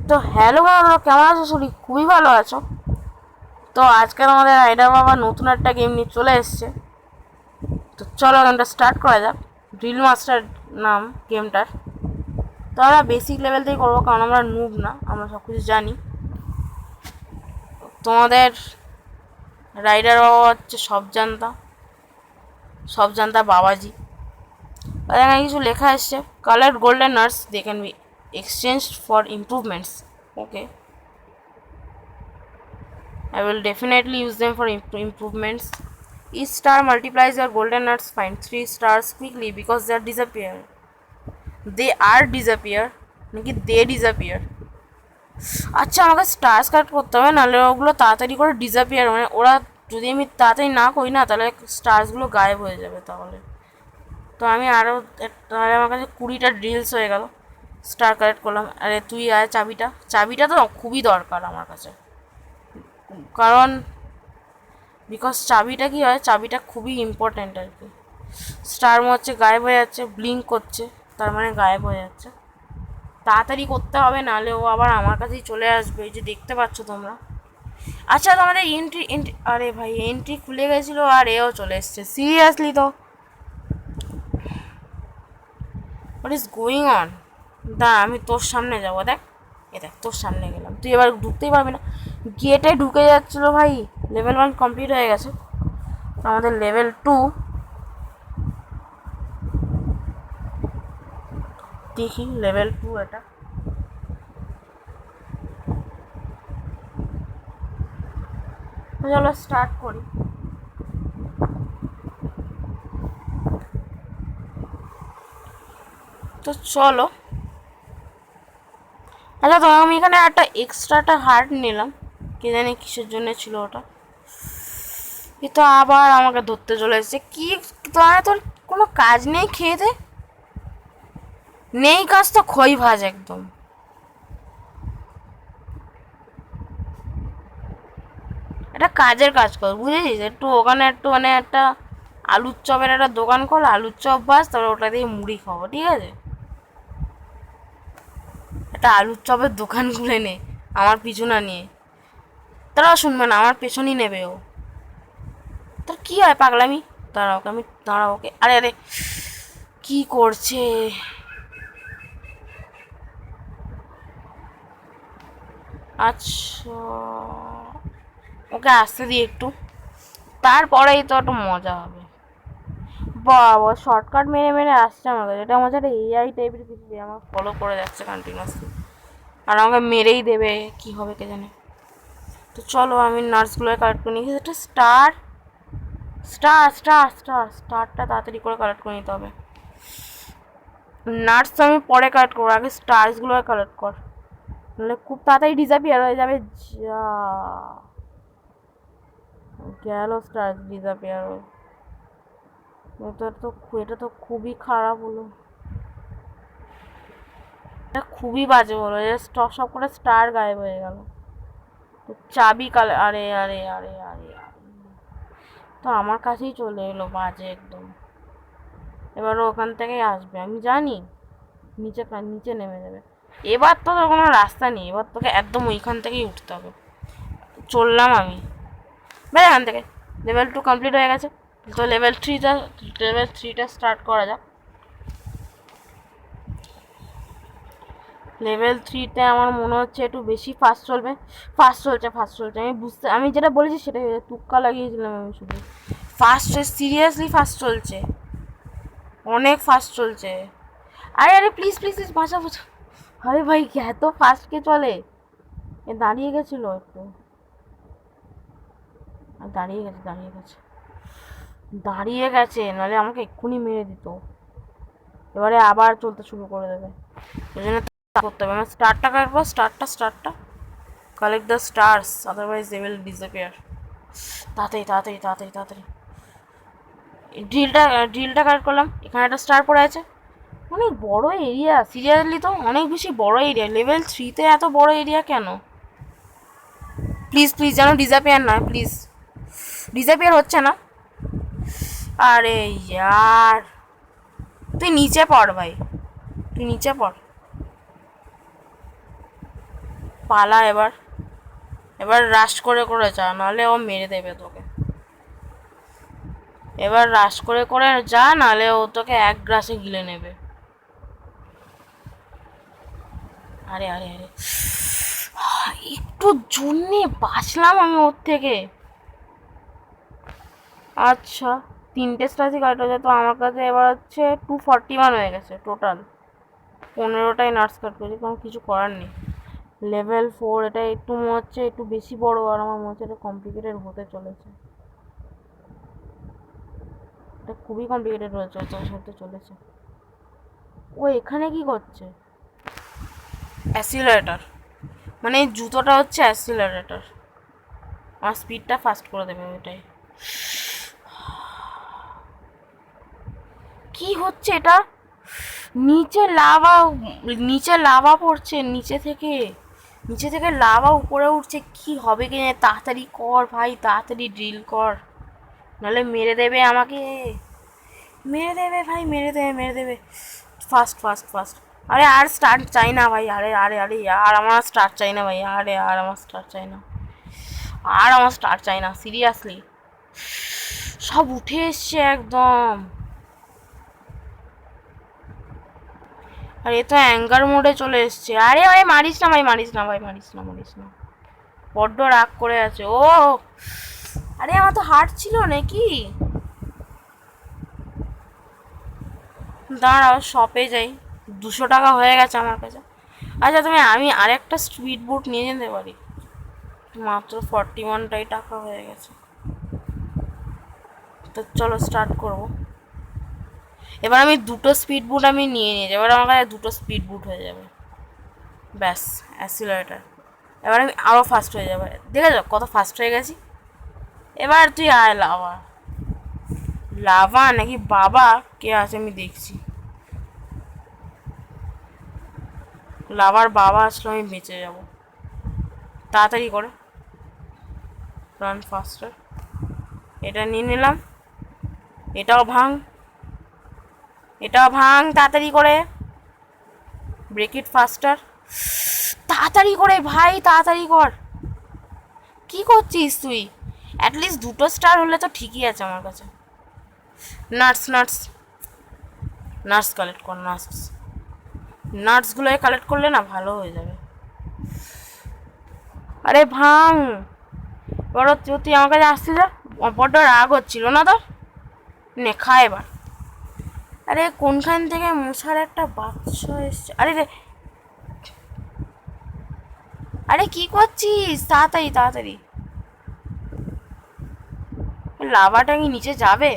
তো হ্যালো বন্ধুরা, কেমন আছো? শরীর খুবই ভালো আছো তো? আজকাল আমাদের রাইডার বাবা নতুন একটা গেম নিয়ে চলে এসছে। তো চলো গেমটা স্টার্ট করা যাক। ড্রিল মাস্টার নাম গেমটার। তো আমরা বেসিক লেভেল থেকে করবো, কারণ আমরা নুব না, আমরা সব কিছু জানি। তোমাদের রাইডার বাবা হচ্ছে সব জানতা বাবাজি। আর এখানে কিছু লেখা এসছে, coloured golden nuts they can be exchange for improvements. Okay, I will definitely use them for improvements. Each star multiplies your golden nuts. Find 3 stars quickly because they are disappear. They are disappear. নাকি they disappear? আচ্ছা, আমাকে stars collect করতে হবে, নাহলে ওগুলো তাড়াতাড়ি করে disappear, মানে ওরা যদি আমি তাড়াতাড়ি না করি না, তাহলে স্টার্সগুলো গায়েব হয়ে যাবে তাহলে। তো আমি আরও, তাহলে আমার কাছে 20টা ড্রিলস হয়ে গেল। স্টার কালেক্ট করলাম। আরে তুই আয়, চাবিটা তো খুবই দরকার আমার কাছে, কারণ বিকজ চাবিটা কী হয়, চাবিটা খুবই ইম্পর্ট্যান্ট আর কি। স্টার হচ্ছে গায়েব হয়ে যাচ্ছে, ব্লিঙ্ক করছে, তার মানে গায়েব হয়ে যাচ্ছে। তাড়াতাড়ি করতে হবে, নাহলে ও আবার আমার কাছেই চলে আসবে। এই যে দেখতে পাচ্ছ তোমরা। আচ্ছা, তোমাদের এন্ট্রি, আরে ভাই এন্ট্রি খুলে গেছিলো আর এও চলে এসছে, সিরিয়াসলি? তো হোয়াট ইজ গোয়িং অন? আমি তোর সামনে যাবো, দেখ দেখ তোর সামনে গেলাম, তুই এবার ঢুকতেই পারবি না। গেটে ঢুকে যাচ্ছিলো ভাই। লেভেল 1 কমপ্লিট হয়ে গেছে, আমাদের লেভেল 2। দেখি লেভেল 2 এটা। চলো স্টার্ট করি। তো চলো। আচ্ছা, তো আমি এখানে একটা এক্সট্রাটা হার্ট নিলাম, কে জানি কিসের জন্য ছিল ওটা। তো আবার আমাকে ধরতে চলে এসেছে কি? তোর কোনো কাজ নেই, খেয়ে দে। নেই কাজ তো খই ভাজ একদম। একটা কাজের কাজ কর, বুঝেছিস? একটু ওখানে একটু মানে একটা আলুর চপের একটা দোকান কর, আলুর চপ ভাজ, তারপর ওটা দিয়ে মুড়ি খাবো, ঠিক আছে? একটা আলুর চপের দোকান খুলে নে, আমার পিছু না নিয়ে। তারাও শুনবে না, আমার পেছনই নেবে ও। তোর কি হয় পাগলামি? দাঁড়াও ওকে। আরে আরে, কি করছে? আচ্ছা, ওকে আসতে দিই একটু, তারপরেই তো একটু মজা হবে। বাবা, শর্টকাট মেরে মেরে আসছে আমার কাছে। এটা আমার সাথে এআই টাইপের কিছু, দিয়ে আমার ফলো করে যাচ্ছে কন্টিনিউয়াসলি, আর আমাকে মেরেই দেবে, কি হবে কে জানে। তো চলো, আমি নার্সগুলো কালেক্ট করে নিয়েছি। এটা স্টারটা তাড়াতাড়ি করে কালেক্ট করে নিতে হবে। নার্স আমি পরে কালেক্ট করবো, আগে স্টার্সগুলো কালেক্ট কর, নাহলে খুব তাড়াতাড়ি ডিসঅ্যাপিয়ার হয়ে যাবে। যা গেল স্টার্স ডিসঅ্যাপিয়ার হয়ে। এটা তো খুবই খারাপ হলো, এটা খুবই বাজে হলো। সব করে স্টার গায়েব হয়ে গেল। চাবি কালে, আরে আরে আরে আরে আরে, তো আমার কাছেই চলে এলো, বাজে একদম। এবারও ওখান থেকেই আসবে, আমি জানি। নিচে নিচে নেমে যাবে। এবার তো তোর কোনো রাস্তা নেই, এবার তোকে একদম ওইখান থেকেই উঠতে হবে। চললাম আমি, বের এখান থেকে। লেভেল 2 কমপ্লিট হয়ে গেছে, তো লেভেল 3টা স্টার্ট করা যাক। লেভেল 3তে আমার মনে হচ্ছে একটু বেশি ফাস্ট চলবে। ফাস্ট চলছে, আমি যেটা বলেছি সেটাই, তুক্কা লাগিয়েছিলাম আমি শুধু। সিরিয়াসলি ফাস্ট চলছে, অনেক ফাস্ট চলছে। আরে আরে, প্লিজ প্লিজ প্লিজ, বাঁচা বাঁচা। আরে ভাই, এত ফাস্ট কে চলে? এ দাঁড়িয়ে গেছিলো একটু, দাঁড়িয়ে গেছে, নাহলে আমাকে এক্ষুনি মেরে দিত। এবারে আবার চলতে শুরু করে দেবে, ওই জন্য করতে হবে। আমার স্টারটা কাটবো, স্টারটা collect the stars, otherwise they will disappear. তাড়াতাড়ি ড্রিলটা কালেক্ট করলাম। এখানে একটা স্টার পড়ে আছে। অনেক বড় এরিয়া, সিরিয়াসলি তো অনেক বেশি বড় এরিয়া। লেভেল 3তে এত বড় এরিয়া কেন? প্লিজ প্লিজ, যেন ডিসঅ্যাপিয়ার নয়, প্লিজ। ডিসঅ্যাপিয়ার হচ্ছে না। আরে ইয়ার, তুই নিচে পড় ভাই, তুই নিচে পড়। পালা এবার, এবার রাশ করে করে যা, নাহলে ও মেরে দেবে তোকে। এবার রাশ করে করে যা, নাহলে ও তোকে এক গ্রাসে গিলে নেবে। আরে আরে আরে, একটু জন্যে বাঁচলাম আমি ওর থেকে। আচ্ছা, 3টে স্ট্র্যাটেজি কালেক্ট হয়ে যায়, তো আমার কাছে এবার হচ্ছে 241 হয়ে গেছে টোটাল। 15টাই নার্স কাট করেছি, কারণ কিছু করার নেই। লেভেল 4, এটা একটু মনে হচ্ছে একটু বেশি বড়, আর আমার মনে হচ্ছে এটা কমপ্লিকেটেড হতে চলেছে। এটা খুবই কমপ্লিকেটেড হতে চলেছে। ও এখানে কি করছে? অ্যাসিলারেটার, মানে এই জুতোটা হচ্ছে অ্যাসিলারেটার, আর স্পিডটা ফাস্ট করে দেবে ওইটাই। কি হচ্ছে এটা? নিচে লাভা, নিচে লাভা পড়ছে, নিচে থেকে লাভা উপরে উঠছে। কি হবে কি না, তাড়াতাড়ি কর ভাই, তাড়াতাড়ি ড্রিল কর, নাহলে মেরে দেবে আমাকে, মেরে দেবে ভাই, মেরে দেবে। Fast fast fast. আরে আর স্টার্ট চাই না ভাই, আরে আরে আরে, আর আমার স্টার্ট চাই না ভাই, আরে আর আমার স্টার্ট চাই না, আর আমার স্টার্ট চাই না, সিরিয়াসলি। সব উঠে এসছে একদম। আর এ তো অ্যাঙ্গার মোডে চলে এসছে। আরে ভাই মারিস না ভাই, মারিস না ভাই, মারিস না, মারিস না, বড্ড রাগ করে আছে ও। আরে আমার তো হার্ট ছিল নাকি? দাঁড়াও শপে যাই, 200 টাকা হয়ে গেছে আমার কাছে। আচ্ছা তুমি, আমি আরেকটা স্পিড বুট নিয়ে যেতে পারি, মাত্র 41টাই টাকা হয়ে গেছে। তো চলো স্টার্ট করবো। এবার আমি 2টো স্পিড বুট আমি নিয়ে নিয়েছি, এবার আমার কাছে 2টো স্পিড বুট হয়ে যাবে, ব্যাস অ্যাসিলারেটার। এবার আমি আরও ফাস্ট হয়ে যাবে, দেখে যাও কত ফাস্ট হয়ে গেছি। এবার তুই আয় লাভা, লাভা নাকি বাবা কে আছে আমি দেখছি। লাভার বাবা আসলে আমি বেঁচে যাব। তাড়াতাড়ি করে রান ফাস্টার, এটা নিয়ে নিলাম, এটাও ভাঙ, এটাও ভাঙ, তাড়াতাড়ি করে ব্রেক ইট ফাস্টার, তাড়াতাড়ি করে ভাই, তাড়াতাড়ি কর। কি করছিস তুই? অ্যাটলিস্ট 2টো স্টার হলে তো ঠিকই আছে আমার কাছে। নাটস নাটস নাটস কালেক্ট কর, নাটস, নাটসগুলোকে কালেক্ট করলে না ভালো হয়ে যাবে। আরে ভাঙ, বড় তুই আমার কাছে আসছিস, বড্ড রাগ হচ্ছিল না তোর? নে খা এবার। আরে কোনখান থেকে মশার একটা বাচ্চা এসছে, আরে রে, আরে কি করছিস, তাড়াতাড়ি তাড়াতাড়ি। লাভাটা কি নিচে যাবে?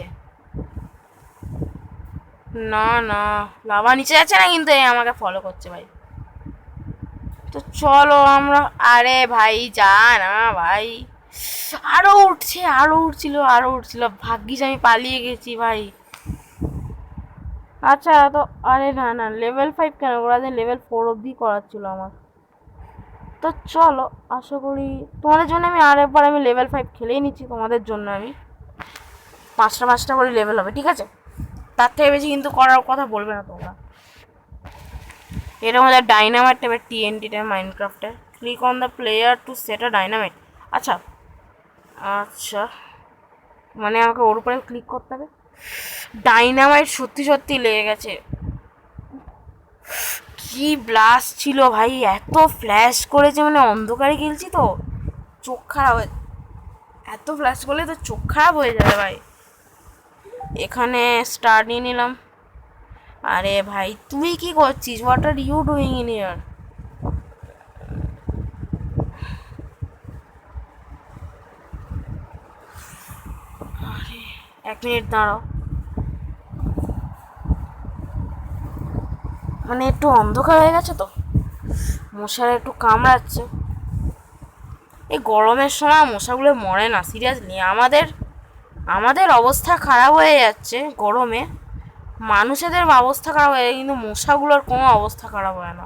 না না, লাভা নিচে যাচ্ছে না, কিন্তু আমাকে ফলো করছে ভাই। তো চলো আমরা, আরে ভাই যা না ভাই, আরো উঠছে, আরো উঠছিল, আরো উঠছিল, ভাগ্যিস আমি পালিয়ে গেছি ভাই। আচ্ছা তো, আরে না না, লেভেল 5 কেন করা যায়, লেভেল 4 অবধি করার ছিল আমার। তো চলো, আশা করি তোমাদের জন্য আমি আরেকবার আমি লেভেল 5 খেলেই নিচ্ছি, তোমাদের জন্য আমি 5টা করে লেভেল হবে, ঠিক আছে? তার থেকে বেশি কিন্তু করার কথা বলবে না তোমরা। এটা আমাদের ডাইনামাইট টাইপের TNT টাইপ মাইনক্রাফটের। Click on the player to set a dynamite. আচ্ছা আচ্ছা, মানে আমাকে ওর উপরে ক্লিক করতে হবে। ডাইনামাইট সত্যি সত্যি লেগে গেছে। কি ব্লাস্ট ছিল ভাই, এত ফ্ল্যাশ করেছে, মানে অন্ধকারে খেলছি তো চোখ খারাপ হয়ে, এত ফ্ল্যাশ করলে তো চোখ খারাপ হয়ে যাবে ভাই। এখানে স্টার নিয়ে নিলাম। আরে ভাই তুই কি করছিস, what are you doing in here? আরে 1 মিনিট দাঁড়াও, মানে একটু অন্ধকার হয়ে গেছে তো, মশারা একটু কামড়াচ্ছে। এই গরমের সময় মশাগুলো মরে না, সিরিয়াসলি আমাদের আমাদের অবস্থা খারাপ হয়ে যাচ্ছে গরমে, মানুষেদের অবস্থা খারাপ হয়ে যায়, কিন্তু মশাগুলোর কোনো অবস্থা খারাপ হয় না।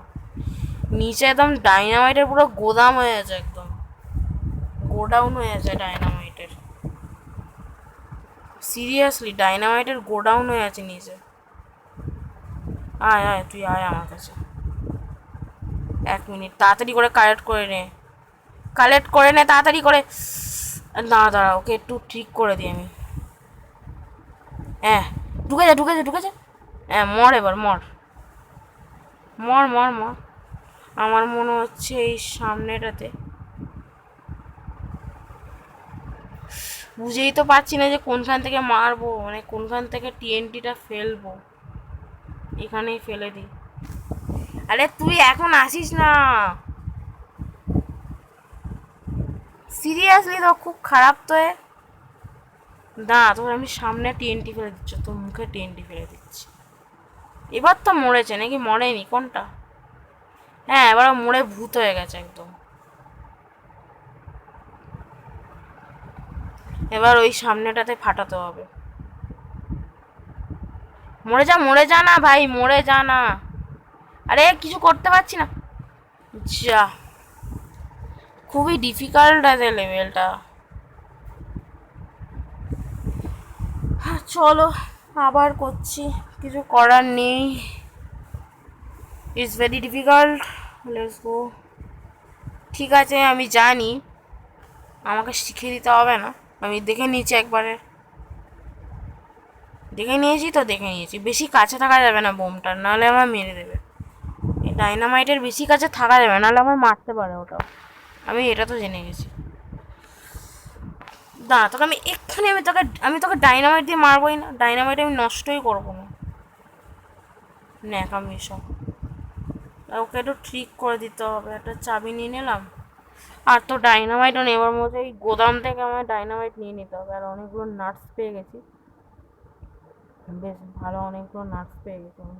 নিচে একদম ডাইনামাইটের পুরো গোদাম হয়ে আছে, একদম গোডাউন হয়ে আছে ডাইনামাইটের, সিরিয়াসলি ডাইনামাইটের গোডাউন হয়ে আছে নিচে। আয় আয় তুই আয় আমার কাছে, 1 মিনিট, তাড়াতাড়ি করে কালেক্ট করে নে তাড়াতাড়ি করে। দাঁড়া, ওকে একটু ঠিক করে দিই আমি। হ্যাঁ, ঢুকে যা। হ্যাঁ, মর এবার, মর। আমার মনে হচ্ছে এই সামনেটাতে। বুঝেই তো পারছি না যে কোনখান থেকে মারবো, মানে কোনখান থেকে টিএনটিটা ফেলবো। এখানেই ফেলে দিই। আরে তুই এখন আসিস না, সিরিয়াসলি তো খুব খারাপ তো। তোর আমি সামনে টিএনটি ফেলে দিচ্ছ, তোর মুখে টিএনটি ফেলে দিচ্ছি। এবার তো মরেছে নাকি মরেনি কোনটা? হ্যাঁ, এবার মরে ভূত হয়ে গেছে একদম। এবার ওই সামনেটাতে ফাটাতে হবে। মরে যা না ভাই, মরে যা না। আরে কিছু করতে পারছি না। যা, খুবই ডিফিকাল্ট আছে লেভেলটা। চলো আবার করছি, কিছু করার নেই। It's very difficult, let's go. ঠিক আছে, আমি জানি, আমাকে শিখিয়ে দিতে হবে না। আমি দেখে নিয়েছি একবারে, দেখে নিয়েছি। বেশি কাছে থাকা যাবে না বোমটার, নাহলে আমার মেরে দেবে। এই ডাইনামাইটের বেশি কাছে থাকা যাবে, নাহলে আমার মারতে পারে ওটাও। আমি এটা তো জেনে গেছি। তোকে আমি এক্ষুনি, আমি তোকে ডাইনামাইট দিয়ে মারবোই না। ডাইনামাইট আমি নষ্টই করবো না। ন্যাকামি সব। ওকে একটু ঠিক করে দিতে হবে। একটা চাবি নিয়ে নিলাম। আর তো ডাইনামাইটও নেবার মতো, এই গোদাম থেকে আমার ডাইনামাইট নিয়ে নিতে হবে। আর অনেকগুলো নাটস পেয়ে গেছি, বেশ ভালো অনেকগুলো নাটস পেয়ে গেছি আমি।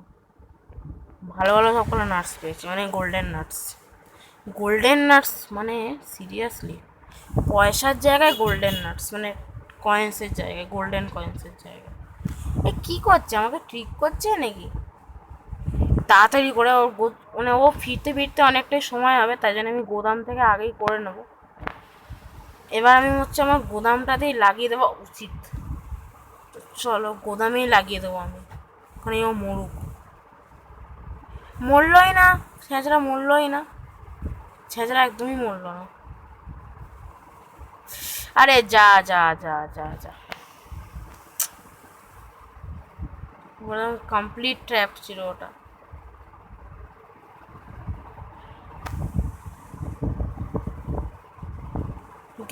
ভালো সবগুলো নাটস পেয়েছি, মানে গোল্ডেন নাটস মানে সিরিয়াসলি পয়সার জায়গায় গোল্ডেন নাটস, মানে কয়েন্সের জায়গায়, গোল্ডেন কয়েন্সের জায়গায়। কি করছে, আমাকে ট্রিক করছে নাকি? তাড়াতাড়ি করে ওর মানে ও ফিরতে ফিরতে অনেকটাই সময় হবে, তাই জন্য আমি গোদাম থেকে আগেই করে নেব। এবার আমি হচ্ছে আমার গোদামটাতেই লাগিয়ে দেওয়া উচিত। চলো গোদামেই লাগিয়ে দেবো আমি, ওখানে ও মরলই না। ছেঁচড়া একদমই মরলো না। আরে যা, কমপ্লিট ট্র্যাপ ছিল ওটা।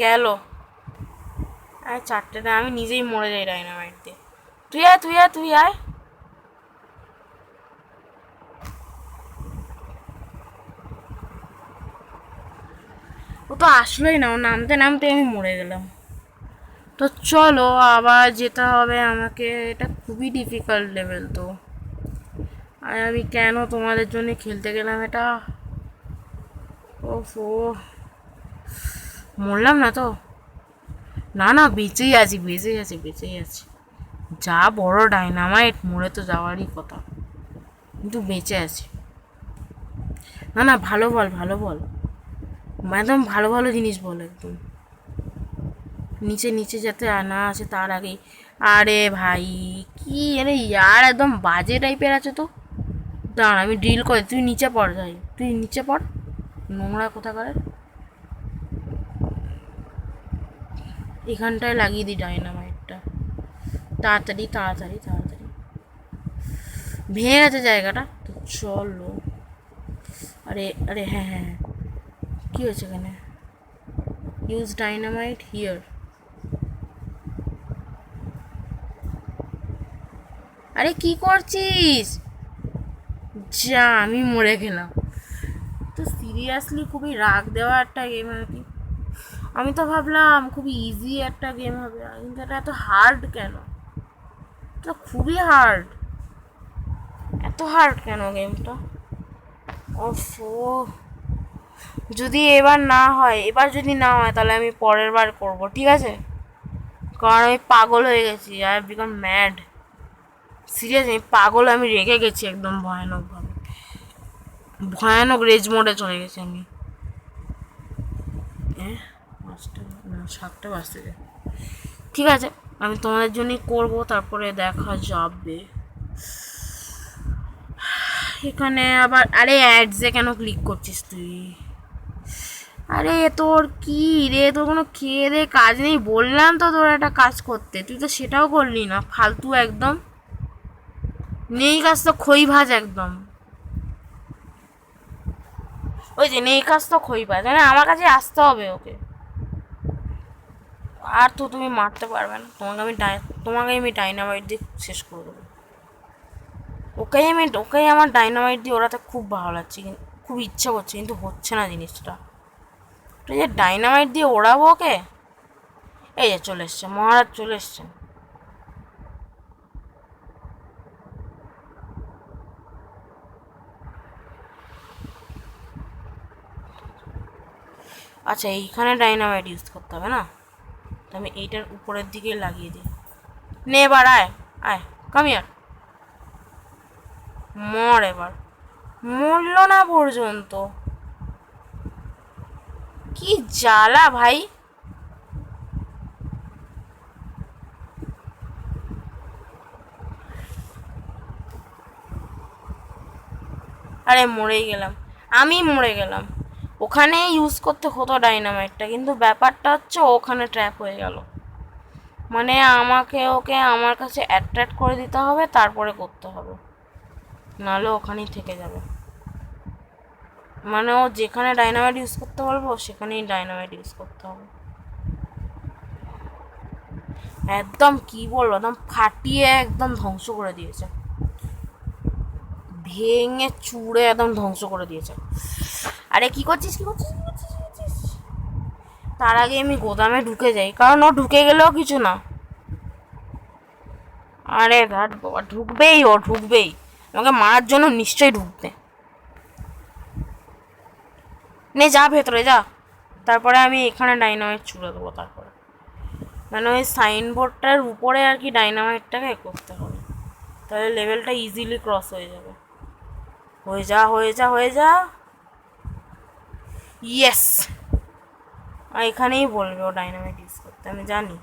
গেল। আরে 4টেতে আমি নিজেই মরে যাই ডাইনামাইট দিয়ে। তুই আয়। ও তো আসলোই না, ও নামতে আমি মরে গেলাম। তো চলো আবার যেতে হবে আমাকে। এটা খুবই ডিফিকাল্ট লেভেল তো। আর আমি কেন তোমাদের জন্য খেলতে গেলাম এটা? ওফো, মরলাম না তো? না, বেঁচেই আছি। যা বড় ডাইনামাইট, মরে তো যাওয়ারই কথা, কিন্তু বেঁচে আছি। না, ভালো বল। একদম ভালো জিনিস বল, একদম নিচে যাতে না আসে তার আগেই। আরে ভাই, কি আরে ইয়ার, একদম বাজে টাইপের আছে তো। দাঁড়া, আমি ডিল করে, তুই নিচে পড়, নোংরা কোথাকার। এখানটায় লাগিয়ে দিই ডাইনামাইটটা। তাড়াতাড়ি। ভেঙে গেছে জায়গাটা তো, চলো। আরে হ্যাঁ, কি হয়েছে এখানে? Use dynamite here. আরে কি করছিস? যা, আমি মরে গেলাম। তো সিরিয়াসলি খুবই রাগ দেওয়া একটা গেম আর কি। আমি তো ভাবলাম খুবই ইজি একটা গেম হবে, কিন্তু এটা এত হার্ড কেন? এটা খুবই হার্ড। এত হার্ড কেন গেমটা? ওফো, যদি না হয় তাহলে আমি পরের বার করবো, ঠিক আছে? কারণ আমি পাগল হয়ে গেছি, I have become mad. Serious, আমি রেগে গেছি একদম ভয়ানক রেজ মোডে চলে গেছি আমি। 7টা বাজতে যায়। ঠিক আছে, আমি তোমাদের জন্যই করবো, তারপরে দেখা যাবে। এখানে আবার আরে অ্যাডসে কেন ক্লিক করছিস তুই? আরে তোর কি রে, তোর কোনো খেয়ে দে কাজ নেই? বললাম তো তোর একটা কাজ করতে, তুই তো সেটাও করলি না, ফালতু একদম নেই কাজ তো খই ভাজ একদম। ওই যে নেই কাজ তো খই ভাজ, মানে আমার কাছে আসতে হবে ওকে। আর তো তুমি মারতে পারবে না, তোমাকে আমি ডাইনামাইট দিয়ে শেষ করে দেবো। ওকেই আমার ডাইনামাইট দিয়ে ওরাতে খুব ভালো লাগছে, খুব ইচ্ছা করছে, কিন্তু হচ্ছে না জিনিসটা। তো যে ডাইনামাইট দিয়ে ওড়াবো ওকে। এই যে চলে এসছে মহারাজ, চলে এসছে। আচ্ছা এইখানে ডাইনামাইট ইউজ করতে হবে না, তো আমি এইটার উপরের দিকে লাগিয়ে দিই। নে এবার আয়, আয় কাম ইয়ার, মর এবার। মরল না পর্যন্ত, কি জ্বালা ভাই। আরে মরেই গেলাম, আমি মরে গেলাম। ওখানে ইউজ করতে হতো ডাইনামাইটটা, কিন্তু ব্যাপারটা হচ্ছে ওখানে ট্র্যাপ হয়ে গেল। মানে আমাকে ওকে আমার কাছে অ্যাট্রাক্ট করে দিতে হবে, তারপরে করতে হবে, নাহলে ওখানেই থেকে যাবে। মানে ও যেখানে ডাইনামাইট ইউজ করতে বলবো সেখানেই ডাইনামাইট ইউজ করতে হবে। একদম কি বলবো, একদম ফাটিয়ে একদম ধ্বংস করে দিয়েছে, ভেঙে চুড়ে একদম ধ্বংস করে দিয়েছে। আরে কি করছিস, কি করছিস, কি করছিস, কি করছিস? তার আগে আমি গোদামে ঢুকে যাই, কারণ ও ঢুকে গেলেও কিছু না। আরে ঘাট বাবা, ঢুকবেই, ও ঢুকবেই, আমাকে মারার জন্য নিশ্চয়ই ঢুকবে। নে যা ভেতরে যা, তারপরে আমি এখানে ডাইনামাইট ছুড়ে দেবো। তারপরে মানে ওই সাইনবোর্ডটার উপরে আর কি ডাইনামাইটটাকে করতে হবে, তাহলে লেভেলটা ইজিলি ক্রস হয়ে যাবে। হয়ে যা, হয়ে যা, হয়ে যা, ইয়েস। এখানেই বলবে ও ডাইনামাইট ইউজ করতে, আমি জানি।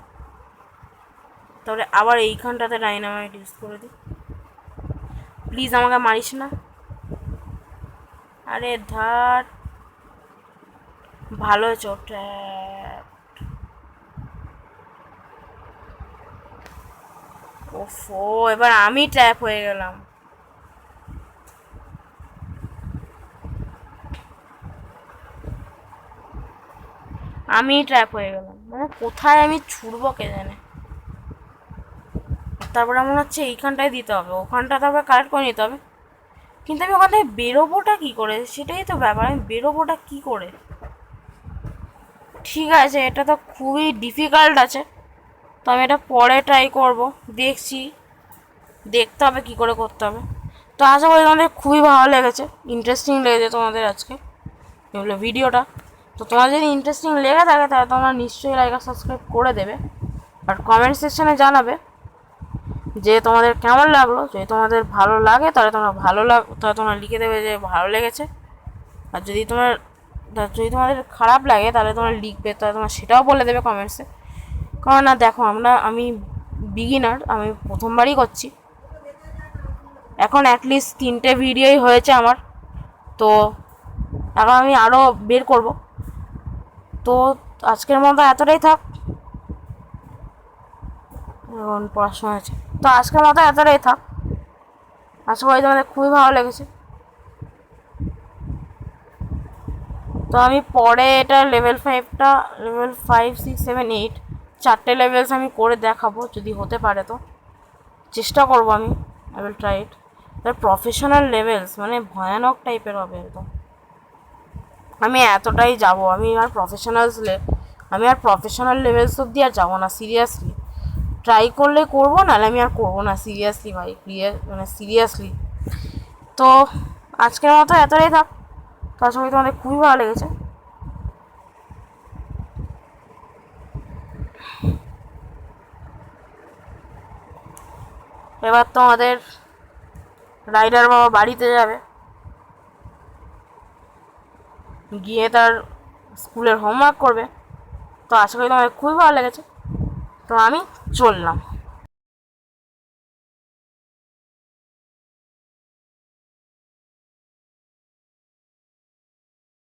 তাহলে আবার এইখানটাতে ডাইনামাইট ইউজ করে দিই। প্লিজ আমাকে মারিস না। আরে ধার, ভালো চোট। ওফো, এবার আমি ট্র্যাপ হয়ে গেলাম। আমি ট্র্যাপ হয়ে গেলাম, মানে কোথায় আমি ছুটবো কে জানে। তারপরে মনে হচ্ছে এইখানটায় দিতে হবে, ওখানটা তারপরে কালেক্ট করে নিতে হবে। কিন্তু আমি ওখান থেকে বেরোবোটা কী করে, সেটাই তো ব্যাপার, আমি বেরোবোটা কী করে। ঠিক আছে, এটা তো খুবই ডিফিকাল্ট আছে, তো আমি এটা পরে ট্রাই করব, দেখছি, দেখতে হবে কী করে করতে হবে। তো আশা করি তোমাদের খুবই ভালো লেগেছে, ইন্টারেস্টিং লেগেছে তোমাদের আজকে এগুলো ভিডিওটা। তো তোমার যদি ইন্টারেস্টিং লেগে থাকে তাহলে তোমরা নিশ্চয়ই লাইক আর সাবস্ক্রাইব করে দেবে, আর কমেন্ট সেকশনে জানাবে যে তোমাদের কেমন লাগলো। যদি তোমাদের ভালো লাগে তাহলে তোমরা লিখে দেবে যে ভালো লেগেছে, আর যদি তোমাদের খারাপ লাগে তাহলে তোমরা লিখবে, তাহলে তোমরা সেটাও বলে দেবে কমেন্টসে। কারণ না দেখো, আমি বিগিনার, আমি প্রথমবারই করছি, এখন অ্যাটলিস্ট 3টে ভিডিওই হয়েছে আমার, তো এখন আমি আরও বের করব। তো আজকের মতো এতটাই থাক, এখন পড়াশোনা আছে, তো আজকের মতো এতটাই থাক। আশা করি তোমাদের খুবই ভালো লেগেছে। তো আমি পরে এটা লেভেল 5, 6, 7, 8 4টে লেভেলস আমি করে দেখাবো, যদি হতে পারে তো চেষ্টা করবো আমি। I will try it. তার প্রফেশনাল লেভেলস মানে ভয়ানক টাইপের হবে একদম। আমি এতটাই যাব, আমি আর প্রফেশনাল লেভেলস অব্দি আর যাবো না, সিরিয়াসলি। ট্রাই করলে করবো, নাহলে আমি আর করবো না, সিরিয়াসলি ভাই, মানে সিরিয়াসলি। তো আজকের মতো এতটাই থাক, তার সঙ্গে তোমাদের খুবই ভালো লেগেছে। এবার তোমাদের রাইডার বাবা বাড়িতে যাবে, গিয়ে তার স্কুলের হোমওয়ার্ক করবে। তো আশা করি তোমাদের খুবই ভালো লেগেছে, তো আমি চললাম।